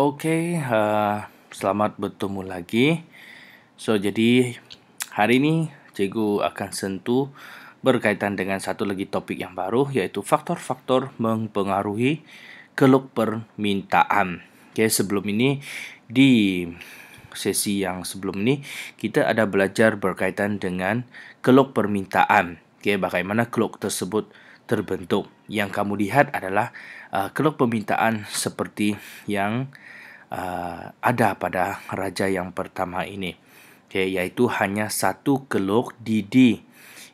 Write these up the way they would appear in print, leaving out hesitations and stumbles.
Oke, selamat bertemu lagi. Jadi hari ini cikgu akan sentuh berkaitan dengan satu lagi topik yang baru, yaitu faktor-faktor mempengaruhi keluk permintaan. Sebelum ini di sesi yang sebelum ini kita ada belajar berkaitan dengan keluk permintaan. Bagaimana keluk tersebut terbentuk. Yang kamu lihat adalah keluk permintaan seperti yang ada pada raja yang pertama ini, yaitu hanya satu keluk didi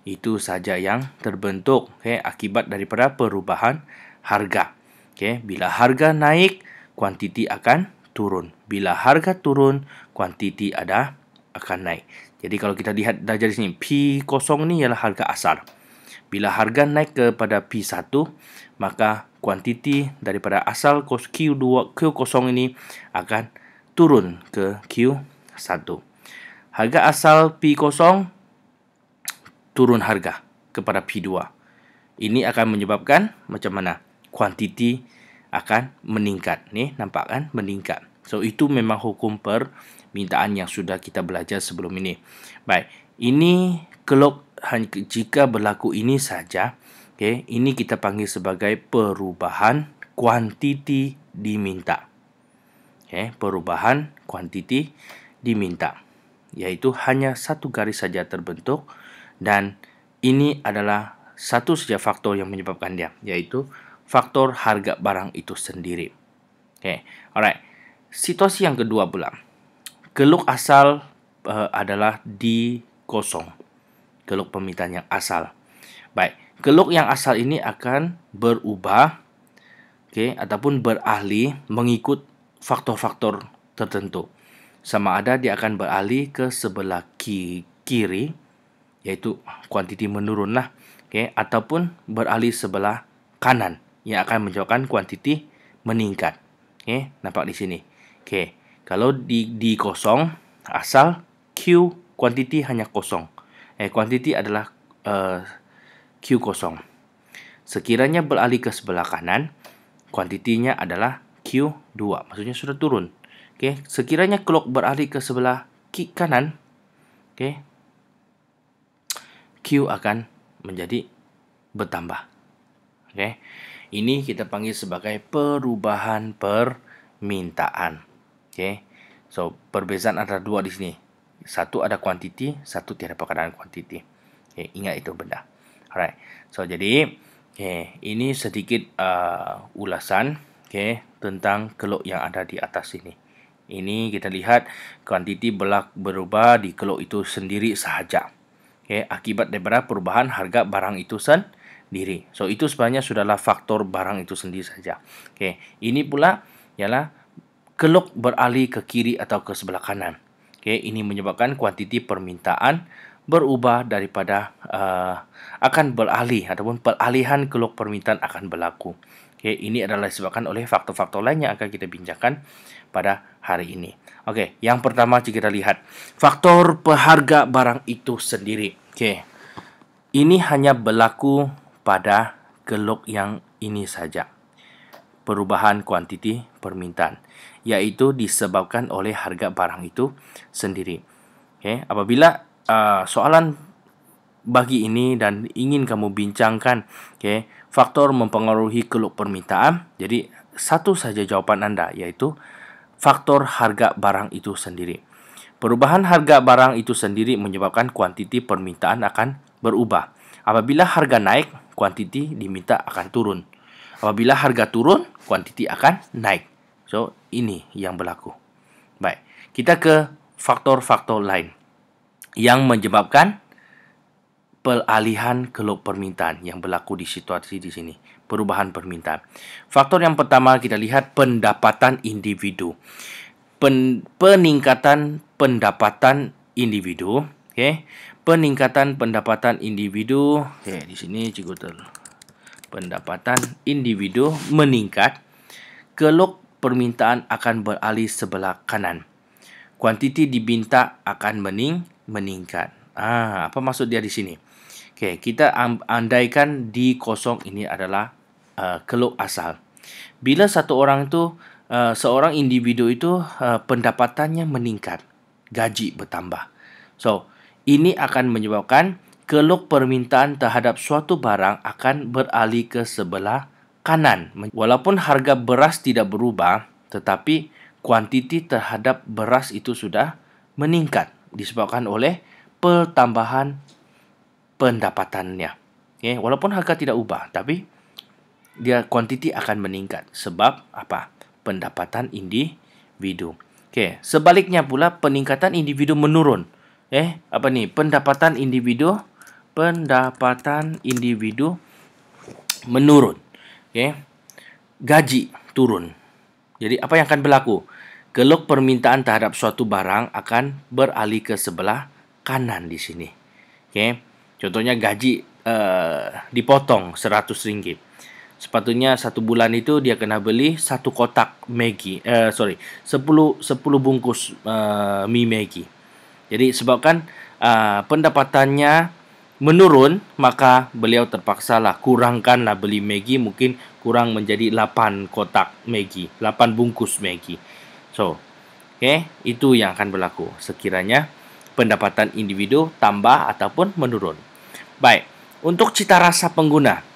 itu saja yang terbentuk, akibat daripada perubahan harga. Bila harga naik, kuantiti akan turun. Bila harga turun, kuantiti akan naik. Jadi kalau kita lihat dari sini, P0 ni ialah harga asal. Bila harga naik kepada P1, maka kuantiti daripada asal Q0 ini akan turun ke Q1. Harga asal P0 turun harga kepada P2. Ini akan menyebabkan macam mana? Kuantiti akan meningkat. Ni nampak kan? Meningkat. Itu memang hukum permintaan yang sudah kita belajar sebelum ini. Baik, ini keluk jika berlaku ini saja, ini kita panggil sebagai perubahan kuantiti diminta. Perubahan kuantiti diminta, iaitu hanya satu garis saja terbentuk, dan ini adalah satu saja faktor yang menyebabkan dia, yaitu faktor harga barang itu sendiri. Alright. Situasi yang kedua pula, keluk asal adalah D0. Keluk permintaan yang asal. Baik, keluk yang asal ini akan berubah, ataupun beralih mengikut faktor-faktor tertentu. Sama ada dia akan beralih ke sebelah kiri, iaitu kuantiti menurunlah, ataupun beralih sebelah kanan yang akan menyebabkan kuantiti meningkat. Nampak di sini. Kalau di D0 asal, Q kuantiti hanya kosong. Kuantiti adalah Q0. Sekiranya beralih ke sebelah kanan, kuantitinya adalah Q2. Maksudnya sudah turun. Sekiranya keluk beralih ke sebelah kanan, Q akan menjadi bertambah. Ini kita panggil sebagai perubahan permintaan. Perbezaan antara dua di sini. Satu ada kuantiti, satu tiada perkataan kuantiti. Ingat itu benda. Alright. Jadi ini sedikit ulasan tentang keluk yang ada di atas ini. Ini kita lihat kuantiti berubah di keluk itu sendiri sahaja. Akibat daripada perubahan harga barang itu sendiri. Itu sebenarnya sudahlah faktor barang itu sendiri saja. Ini pula ialah keluk beralih ke kiri atau ke sebelah kanan. Ini menyebabkan kuantiti permintaan berubah daripada akan beralih, ataupun peralihan keluk permintaan akan berlaku. Ini adalah disebabkan oleh faktor-faktor lain yang akan kita bincangkan pada hari ini. Yang pertama kita lihat faktor harga barang itu sendiri. Ini hanya berlaku pada keluk yang ini saja. Perubahan kuantiti permintaan, iaitu disebabkan oleh harga barang itu sendiri. Apabila soalan bagi ini dan ingin kamu bincangkan, faktor mempengaruhi keluk permintaan, jadi satu saja jawapan anda, yaitu faktor harga barang itu sendiri. Perubahan harga barang itu sendiri menyebabkan kuantiti permintaan akan berubah. Apabila harga naik, kuantiti diminta akan turun. Apabila harga turun, kuantiti akan naik. Ini yang berlaku. Baik, kita ke faktor-faktor lain yang menyebabkan peralihan keluk permintaan yang berlaku di situasi di sini. Perubahan permintaan. Faktor yang pertama kita lihat pendapatan individu. Peningkatan pendapatan individu. Peningkatan pendapatan individu. Di sini cikgu pendapatan individu meningkat, keluk permintaan akan beralih sebelah kanan. Kuantiti diminta akan meningkat. Apa maksud dia di sini? Kita andaikan D0 ini adalah keluk asal. Bila satu orang itu seorang individu itu pendapatannya meningkat, gaji bertambah. So, ini akan menyebabkan keluk permintaan terhadap suatu barang akan beralih ke sebelah kanan. Walaupun harga beras tidak berubah, tetapi kuantiti terhadap beras itu sudah meningkat disebabkan oleh pertambahan pendapatannya. Okay? Walaupun harga tidak ubah, tapi dia kuantiti akan meningkat sebab apa? Pendapatan individu. Okay. Sebaliknya pula peningkatan individu menurun. Apa ni? Pendapatan individu menurun. Okay. Gaji turun. Jadi apa yang akan berlaku? Keluk permintaan terhadap suatu barang akan beralih ke sebelah kanan di sini. Okay. Contohnya gaji dipotong RM100. Sepatutnya satu bulan itu dia kena beli satu kotak Maggi. 10 bungkus mie Maggi. Jadi sebabkan pendapatannya menurun, maka beliau terpaksalah kurangkanlah beli Maggi, mungkin kurang menjadi 8 kotak Maggi, 8 bungkus Maggi. So, itu yang akan berlaku sekiranya pendapatan individu tambah ataupun menurun. Baik, untuk cita rasa pengguna.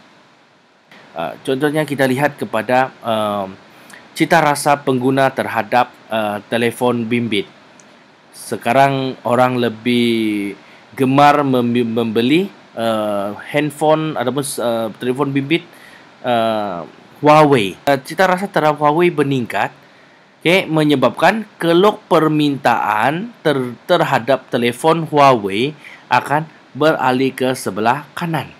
Contohnya kita lihat kepada cita rasa pengguna terhadap telefon bimbit. Sekarang orang lebih gemar membeli handphone ataupun telefon bimbit Huawei. Cita rasa terhadap Huawei meningkat, menyebabkan keluk permintaan terhadap telefon Huawei akan beralih ke sebelah kanan.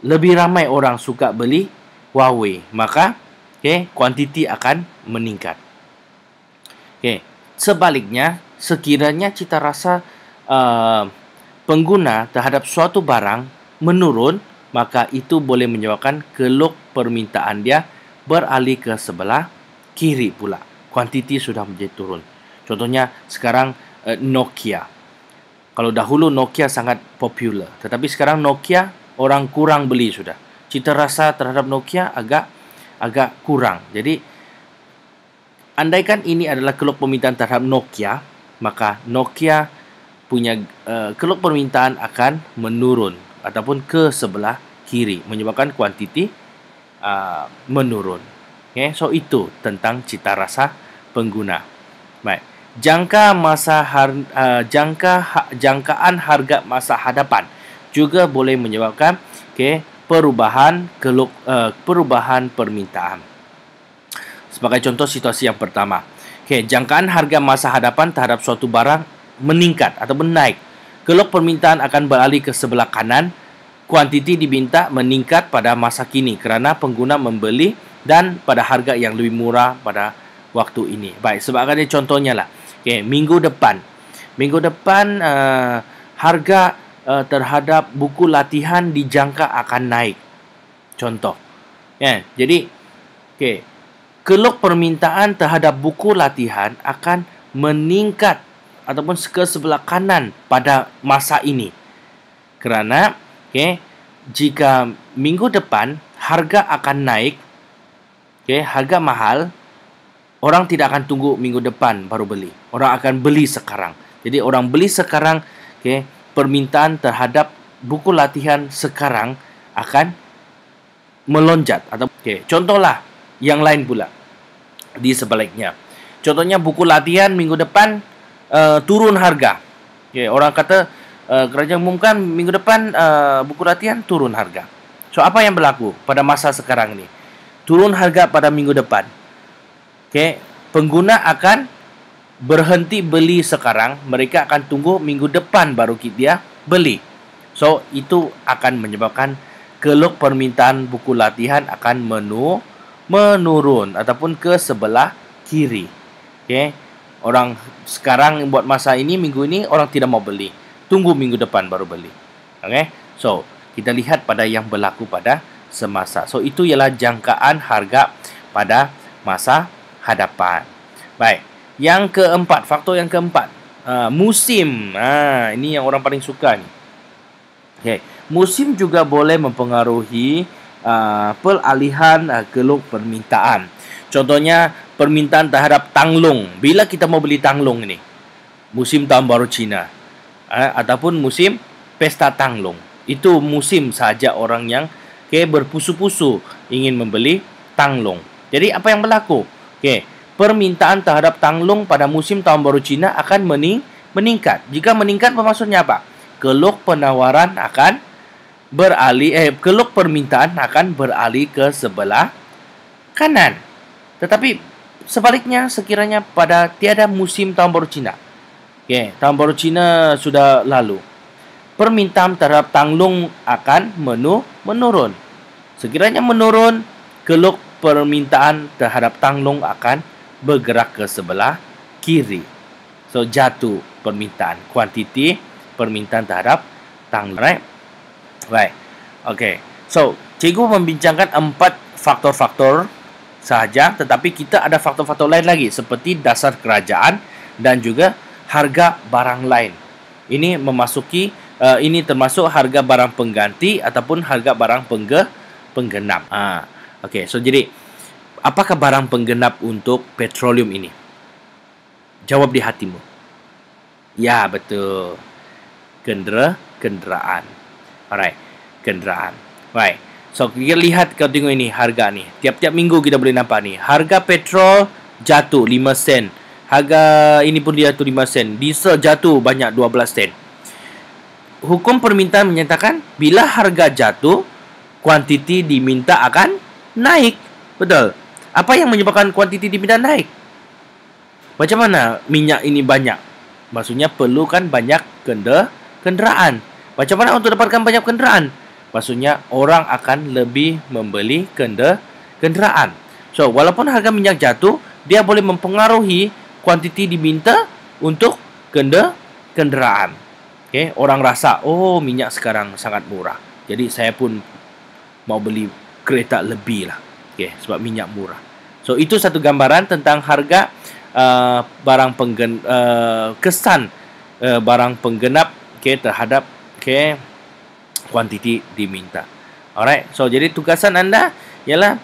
Lebih ramai orang suka beli Huawei, maka kuantiti akan meningkat. Sebaliknya, sekiranya cita rasa pengguna terhadap suatu barang menurun, maka itu boleh menyebabkan keluk permintaan dia beralih ke sebelah kiri pula. Kuantiti sudah menjadi turun. Contohnya sekarang Nokia. Kalau dahulu Nokia sangat popular, tetapi sekarang Nokia orang kurang beli sudah. Cita rasa terhadap Nokia agak kurang. Jadi, andaikan ini adalah keluk permintaan terhadap Nokia, maka Nokia punya keluk permintaan akan menurun ataupun ke sebelah kiri, menyebabkan kuantiti menurun. So itu tentang cita rasa pengguna. Baik. Jangkaan harga masa hadapan juga boleh menyebabkan perubahan permintaan. Sebagai contoh situasi yang pertama, jangkaan harga masa hadapan terhadap suatu barang meningkat atau naik. Keluk permintaan akan beralih ke sebelah kanan. Kuantiti diminta meningkat pada masa kini kerana pengguna membeli dan pada harga yang lebih murah pada waktu ini. Baik, sebagai contohnya lah. Minggu depan harga terhadap buku latihan dijangka akan naik. Contoh. Jadi, keluk permintaan terhadap buku latihan akan meningkat ataupun ke sebelah kanan pada masa ini. Kerana, jika minggu depan harga akan naik, harga mahal, orang tidak akan tunggu minggu depan baru beli. Orang akan beli sekarang. Jadi orang beli sekarang, permintaan terhadap buku latihan sekarang akan melonjak. Contohlah yang lain pula di sebaliknya. Contohnya buku latihan minggu depan turun harga. Orang kata kerajaan umumkan minggu depan buku latihan turun harga. So apa yang berlaku pada masa sekarang ini? Turun harga pada minggu depan. Pengguna akan berhenti beli sekarang, mereka akan tunggu minggu depan baru dia beli. So itu akan menyebabkan keluk permintaan buku latihan akan menurun ataupun ke sebelah kiri. Orang sekarang buat masa ini, minggu ini orang tidak mau beli, tunggu minggu depan baru beli. So kita lihat pada yang berlaku pada semasa. So itu ialah jangkaan harga pada masa hadapan. Baik, yang keempat, faktor yang keempat, musim. Ini yang orang paling suka ni. Musim juga boleh mempengaruhi peralihan geluk permintaan. Contohnya permintaan terhadap tanglung. Bila kita mau beli tanglung ini, musim Tahun Baru Cina, ataupun musim Pesta Tanglung. Itu musim saja orang yang berpusu-pusu ingin membeli tanglung. Jadi apa yang berlaku? Permintaan terhadap tanglung pada musim Tahun Baru Cina akan meningkat. Jika meningkat, maksudnya apa? Geluk penawaran akan beralih, geluk permintaan akan beralih ke sebelah kanan. Tetapi sebaliknya, sekiranya pada tiada musim Tahun Baru Cina, Tahun Baru Cina sudah lalu, permintaan terhadap tanglung akan menurun. Sekiranya menurun, geluk permintaan terhadap tanglung akan bergerak ke sebelah kiri. So, jatuh permintaan, kuantiti permintaan terhadap tanglung. Right. Okay. So, cikgu membincangkan 4 faktor-faktor sahaja, tetapi kita ada faktor-faktor lain lagi seperti dasar kerajaan dan juga harga barang lain. Ini memasuki ini termasuk harga barang pengganti ataupun harga barang penggenap. Okey, so jadi apakah barang penggenap untuk petroleum ini? Jawab di hatimu. Ya, betul. Kenderaan. Alright, kenderaan. Right. So, kita lihat, kau tengok ini harga ni. Tiap-tiap minggu kita boleh nampak ni. Harga petrol jatuh 5 sen. Harga ini pun dia jatuh 5 sen. Diesel jatuh banyak 12 sen. Hukum permintaan menyatakan bila harga jatuh, kuantiti diminta akan naik. Betul. Apa yang menyebabkan kuantiti diminta naik? Macam mana minyak ini banyak? Maksudnya perlukan banyak kenderaan. Macam mana untuk dapatkan banyak kenderaan? Maksudnya orang akan lebih membeli kenderaan. So, walaupun harga minyak jatuh, dia boleh mempengaruhi kuantiti diminta untuk kenderaan. Orang rasa, oh, minyak sekarang sangat murah. Jadi saya pun mau beli kereta lebih lah. Sebab minyak murah. So, itu satu gambaran tentang harga barang kesan barang penggenap terhadap kuantiti diminta. Alright. So, jadi tugasan anda ialah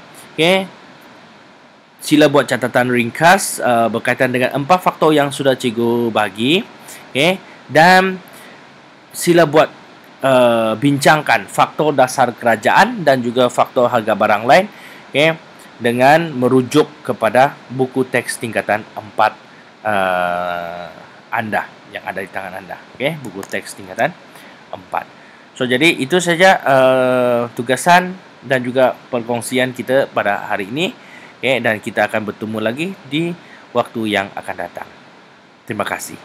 sila buat catatan ringkas berkaitan dengan 4 faktor yang sudah cikgu bagi. Dan sila buat bincangkan faktor dasar kerajaan dan juga faktor harga barang lain dengan merujuk kepada buku teks tingkatan 4 anda yang ada di tangan anda. Buku teks tingkatan 4. So, jadi itu saja tugasan dan juga perkongsian kita pada hari ini. Dan kita akan bertemu lagi di waktu yang akan datang. Terima kasih.